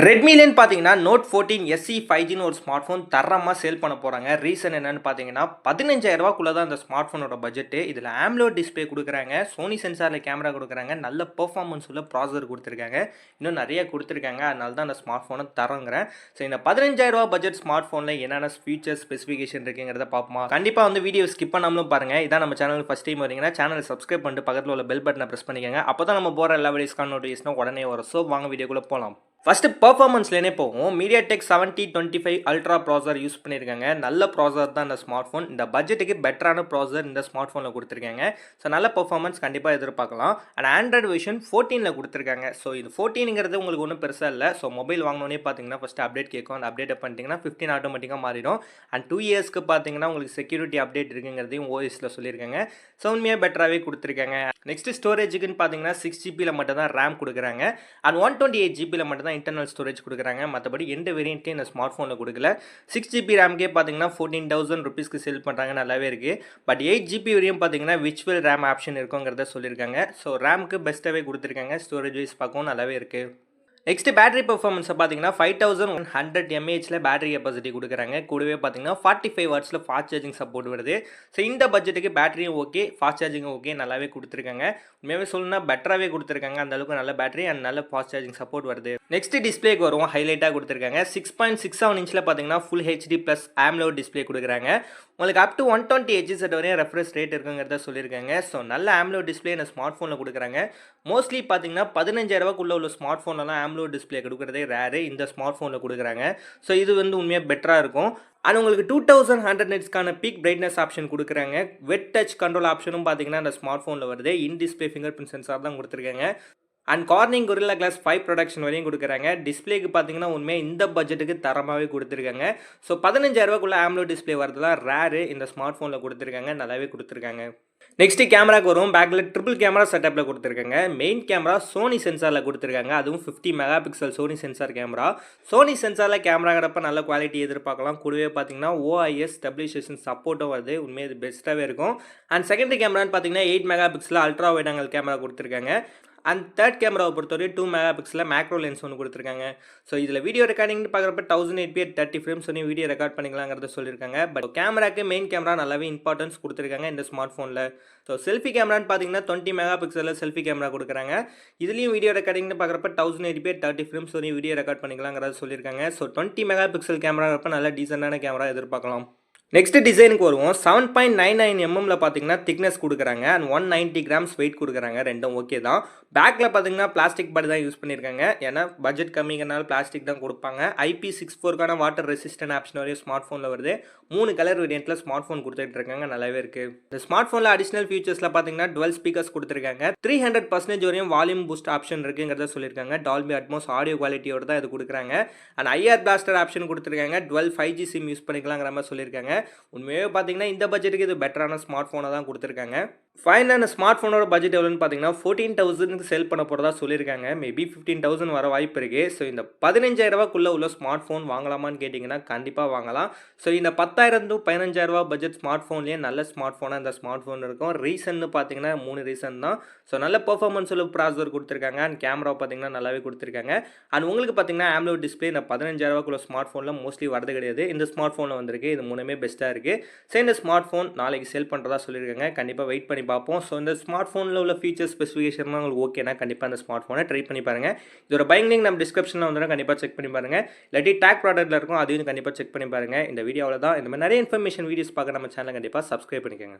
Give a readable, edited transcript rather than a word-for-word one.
ரெட்மிலன்னு பார்த்தீங்கன்னா note 14 SE 5Gன்னு ஒரு smart phone தரமாக சேல் பண்ண போகிறாங்க. ரீசன் என்னன்னு பார்த்தீங்கன்னா 15,000 தான் இந்த ஸ்மார்ட் ஃபோனோட பட்ஜெட்டு. இதில் AMOLED டிஸ்பிளே கொடுக்குறாங்க, சோனி சென்சாரில் கேமரா கொடுக்குறாங்க, நல்ல பெர்ஃபார்மன்ஸ் உள்ள ப்ராசஸர் கொடுத்துருக்காங்க, இன்னும் நிறைய கொடுத்துருக்காங்க. அதனால தான் அந்த ஸ்மார்ட் ஃபோனை தரங்கிறேன். ஸோ இந்த 15,000 பட்ஜெட் ஸ்மார்ட் ஃபோனில் என்னென்ன ஃபீச்சர்ஸ் ஸ்பெசிஃபிகேஷன் இருக்குங்கிறத பார்ப்போமா? கண்டிப்பாக வந்து வீடியோ ஸ்கிப் பண்ணாமலும் பாருங்கள். இதான் நம்ம சேனலுக்கு ஃபஸ்ட் டைம் வரீங்கன்னா சேனலை சப்ஸ்கிரைப் பண்ணிட்டு பக்கத்தில் உள்ள பெல் பட்டனை ப்ரெஸ் பண்ணிக்கோங்க. அப்போ தான் நம்ம போகிற எல்லா வீடியோஸ்க்கான நோட்டிஃபிகேஷனும் உடனே வரும். ஸோ வாங்க வீடியோக்குள்ளே போகலாம். ஃபஸ்ட்டு பர்ஃபார்மன்ஸ்லேனே போகும். MediaTek 7025 அல்ட்ரா ப்ராசஸர் யூஸ் பண்ணியிருக்காங்க. நல்ல ப்ராசஸர் தான் இந்த ஸ்மார்ட் ஃபோன். இந்த பட்ஜெட்டுக்கு பெட்டரான ப்ராசஸர் இந்த ஸ்மார்ட் ஃபோனில் கொடுத்துருக்காங்க. ஸோ நல்ல பர்ஃபார்மன்ஸ் கண்டிப்பாக எதிர்பார்க்கலாம். அண்ட் ஆண்ட்ராய்டு வெர்ஷன் 14 கொடுத்துருக்காங்க. ஸோ இது 14ங்கிறது உங்களுக்கு ஒன்றும் பெருசாக இல்லை. ஸோ மொபைல் வாங்கினோன்னே பார்த்தீங்கன்னா ஃபஸ்ட்டு அப்டேட் கேட்கும். அந்த அப்டேட் பண்ணிட்டீங்கன்னா 15 ஆட்டோமேட்டிக்காக மாறிடும். அண்ட் 2 இயர்ஸ்க்கு பார்த்தீங்கன்னா உங்களுக்கு செக்யூரிட்டி அப்டேட் இருக்குங்கிறதையும் ஓஎஸில் சொல்லியிருக்காங்க. ஸோ உண்மையாக பெட்டராகவே கொடுத்துருக்காங்க. நெக்ஸ்ட் ஸ்டோரேஜுக்குன்னு பார்த்தீங்கன்னா 6GB மட்டும் தான் ரேம் கொடுக்குறாங்க. அண்ட் 128GB மட்டும் தான் இன்டர்னல் ஸ்டோரேஜ் கொடுக்குறாங்க. மற்றபடி எந்த வேரியண்ட்லையும் இந்த ஸ்மார்ட் ஃபோனில் கொடுக்கல. 6GB ரேம்கே பார்த்தீங்கன்னா 14,000 ருபீஸ்க்கு சேல் பண்ணுறாங்க. நல்லாவே இருக்குது. பட் 8GB வரையும் பார்த்தீங்கன்னா விர்ச்சுவல் ரேம் ஆப்ஷன் இருக்குங்கிறத சொல்லியிருக்காங்க. ஸோ ரேமுக்கு பெஸ்ட்டாகவே கொடுத்துருக்காங்க. ஸ்டோரேஜ் வைஸ் பார்க்கவும் நல்லாவே இருக்குது. நெக்ஸ்ட் பேட்டரி பர்ஃபார்மன்ஸை பார்த்தீங்கன்னா 5100 mAhல பேட்டரி கெப்பாசிட்டி கொடுக்குறாங்க. கூடவே பார்த்தீங்கன்னா 45 வாட்ஸில் ஃபாஸ்ட் சார்ஜிங் சப்போர்ட் வருது. ஸோ இந்த பட்ஜெட்டுக்கு பேட்டரியும் ஓகே, ஃபாஸ்ட் சார்ஜிங்கும் ஓகே, நல்லாவே கொடுத்துருக்காங்க. உண்மையாகவே சொல்லணும்னா பெட்டராகவே கொடுத்துருக்காங்க. அந்தளவுக்கு நல்ல பேட்டரி அண்ட் நல்ல ஃபாஸ்ட் சார்ஜிங் சப்போர்ட் வருது. நெக்ஸ்ட் டிஸ்பிளேக்கு வரும். ஹைலைட்டாக கொடுத்துருக்காங்க. 6.67 இன்ச்சில் பார்த்தீங்கன்னா full HD plus AMOLED display கொடுக்குறாங்க. உங்களுக்கு அப் டு 120 Hz வரையும் ரெஃப்ரெஷ் ரேட் இருக்குங்கிறத சொல்லியிருக்காங்க. ஸோ நல்ல AMOLED டிஸ்பிளே இந்த ஸ்மார்ட் ஃபோனில் கொடுக்குறாங்க. மோஸ்ட்லி பார்த்தீங்கன்னா 15,000 உள்ள ஸ்மார்ட் ஃபோன்லாம் AMOLED டிஸ்பிளே கொடுக்குறதே ரேரு. இந்த ஸ்மார்ட் ஃபோனில் கொடுக்குறாங்க. ஸோ இது வந்து உண்மையாக பெட்டராக இருக்கும். அண்ட் உங்களுக்கு 2100 நிட்ஸ்க்கான பீக் பிரைட்னஸ் ஆப்ஷன் கொடுக்குறாங்க. வெட் டச் கண்ட்ரோல் ஆப்ஷனும் பார்த்தீங்கன்னா இந்த ஸ்மார்ட் ஃபோனில் வருது. In display fingerprint sensor தான் கொடுத்துருக்காங்க. And Corning Gorilla Glass 5 production வரையும் கொடுக்குறாங்க. டிஸ்பிளேக்கு பார்த்தீங்கன்னா உண்மையாக இந்த பட்ஜெட்டுக்கு தரமாகவே கொடுத்துருக்காங்க. ஸோ 15,000 AMOLED டிஸ்பிளே வரதுலாம் ரேரு. இந்த ஸ்மார்ட் ஃபோனில் கொடுத்துருக்காங்க. நல்லாவே கொடுத்துருக்காங்க. நெக்ஸ்ட் கேமராக்கு வரும். பேக்கில் ட்ரிபிள் கேமரா செட்டப்பில் கொடுத்துருக்காங்க. மெயின் கேமரா சோனி சென்சாரில் கொடுத்துருக்காங்க. அதுவும் 50 megapixel Sony sensor camera. Sony சென்சாரில் கேமராங்கிறப்ப நல்ல குவாலிட்டி எதிர்பார்க்கலாம். கூடவே பார்த்தீங்கன்னா OIS ஸ்டெபிலைசேஷன் சப்போர்ட்டும் வருது. உண்மையாக இது பெஸ்ட்டாகவே இருக்கும். அண்ட் செகண்டரி கேமரான்னு பார்த்தீங்கன்னா 8 megapixel ultra wide angle camera கொடுத்துருக்காங்க. அண்ட் தேர்ட் கேமராவை பொறுத்தவரை 2 மெகாபிக்சலில் மேக்ரோ லென்ஸ் ஒன்று கொடுத்துருக்காங்க. ஸோ இதில் வீடியோ ரெக்கார்டிங்னு பார்க்குறப்ப 1080p 30 ஃப்ரேம்ஸ் சொல்லி வீடியோ ரெக்கார்ட் பண்ணிக்கலாங்கிறத சொல்லியிருக்காங்க. பட் கேமராக்கு மெயின் கேமரா நல்லாவே இம்பார்ட்டன்ஸ் கொடுத்துருக்காங்க இந்த ஸ்மார்ட் ஃபோனில். ஸோ செல்ஃபி கேமரான்னு பார்த்தீங்கன்னா 20 மெகாபிக்சலில் செல்ஃபி கேமரா கொடுக்குறாங்க. இதுலேயும் வீடியோ ரெக்கார்டிங்னு பார்க்குறப்ப 1080p 30 ஃப்ரேம்ஸ் சொல்லி வீடியோ ரெக்கார்ட் பண்ணிக்கலாங்கிறத சொல்லியிருக்காங்க. ஸோ 20 மெகாபிக்சல் கேமராங்கிறப்ப நல்ல டீசெண்டான கேமரா எதிர்பார்க்கலாம். நெக்ஸ்ட் டிசைனுக்கு வருவோம். 7.99 mm பார்த்தீங்கன்னா திக்னஸ் கொடுக்குறாங்க. அண்ட் 190 கிராம்ஸ் வெயிட் கொடுக்குறாங்க. ரெண்டும் ஓகே தான். பேக்கில் பார்த்தீங்கன்னா பிளாஸ்டிக் பாடி தான் யூஸ் பண்ணியிருக்காங்க. ஏன்னா பட்ஜெட் கம்மிங்கிறனால பிளாஸ்டிக் தான் கொடுப்பாங்க. IP64க்கான வாட்டர் ரெசிஸ்டன்ட் ஆப்ஷன் வரையும் ஸ்மார்ட் ஃபோனில் வருது. 3 கலர் வேரியண்ட்டில் ஸ்மார்ட் ஃபோன் கொடுத்துட்டு இருக்காங்க. நல்லாவே இருக்குது. இந்த ஸ்மார்ட் ஃபோனில் அடிஷனல் ஃபீச்சர்ஸில் பார்த்தீங்கன்னா 12 ஸ்பீக்கர்ஸ் கொடுத்துருக்காங்க. 300% வரையும் வால்யூம் பூஸ்ட் ஆப்ஷன் இருக்குங்கிறத சொல்லியிருக்காங்க. டால்பி அட்மோஸ் ஆடியோ குவாலிட்டியோட தான் இது கொடுக்குறாங்க. அண்ட் IR பிளாஸ்டர் ஆப்ஷன் கொடுத்துருக்காங்க. 12 5G சிம் யூஸ் பண்ணிக்கலாங்கிற மாதிரி சொல்லியிருக்காங்க. உண்மையாக பார்த்தீங்கன்னா இந்த பட்ஜெட்டுக்கு இது பெட்டரான ஸ்மார்ட் ஃபோனை தான் கொடுத்துருக்காங்க. ஃபைனல் ஸ்மார்ட் ஃபோனோட பட்ஜெட் எவ்வளோன்னு பார்த்தீங்கன்னா 14,000 சேல் பண்ண போகிறதா சொல்லியிருக்காங்க. மேபி 15,000 வர வாய்ப்பு இருக்குது. ஸோ இந்த 15,000 உள்ள ஸ்மார்ட் ஃபோன் வாங்கலாமான்னு கேட்டிங்கன்னா கண்டிப்பாக வாங்கலாம். ஸோ இந்த 10,000 to 15,000 பட்ஜெட் ஸ்மார்ட் ஃபோன்லேயே நல்ல ஸ்மார்ட் ஃபோனாக இந்த ஸ்மார்ட் ஃபோன் இருக்கும். ரீசன்னு பார்த்தீங்கன்னா 3 ரீசன் தான். ஸோ நல்ல பெர்ஃபார்மன்ஸ் உள்ள ப்ராசஸர் கொடுத்துருக்காங்க. அண்ட் கேமரா பார்த்தீங்கன்னா நல்லாவே கொடுத்துருக்காங்க. அண்ட் உங்களுக்கு பார்த்தீங்கன்னா AMOLED டிஸ்பிளே இந்த 15,000 ஸ்மார்ட் ஃபோனில் மோஸ்ட்லி வரது கிடையாது. இந்த ஸ்மார்ட் ஃபோனில் வந்திருக்கு. இது மூணுமே பெஸ்ட்டாக இருக்குது. ஸோ இந்த ஸ்மார்ட் ஃபோன் நாளைக்கு சேல் பண்ணுறதா சொல்லியிருக்காங்க. கண்டிப்பாக வெயிட் பண்ணி பார்ப்போம். ஸோ இந்த ஸ்மார்ட் ஃபோனில் உள்ள ஃபீச்சர்ஸ் ஸ்பெசிஃபிகேஷன்லாம் உங்களுக்கு ஓகேனா கண்டிப்பாக அந்த ஸ்மார்ட் ஃபோனை ட்ரை பண்ணி பாருங்கள். இதோட பையிங் லிங்க் நம்ம டிஸ்கிரிப்ஷனில் வந்து கண்டிப்பாக செக் பண்ணி பாருங்கள். இல்லாட்டி டேக் ப்ராடக்ட்டில் இருக்கும், அதையும் கண்டிப்பாக செக் பண்ணி பாருங்கள். இந்த வீடியோவில் தான் இந்த மாதிரி நிறைய இன்ஃபர்மேஷன் வீடியோஸ் பார்க்க நம்ம சேனலை கண்டிப்பாக சப்ஸ்கிரைப் பண்ணிக்கோங்க.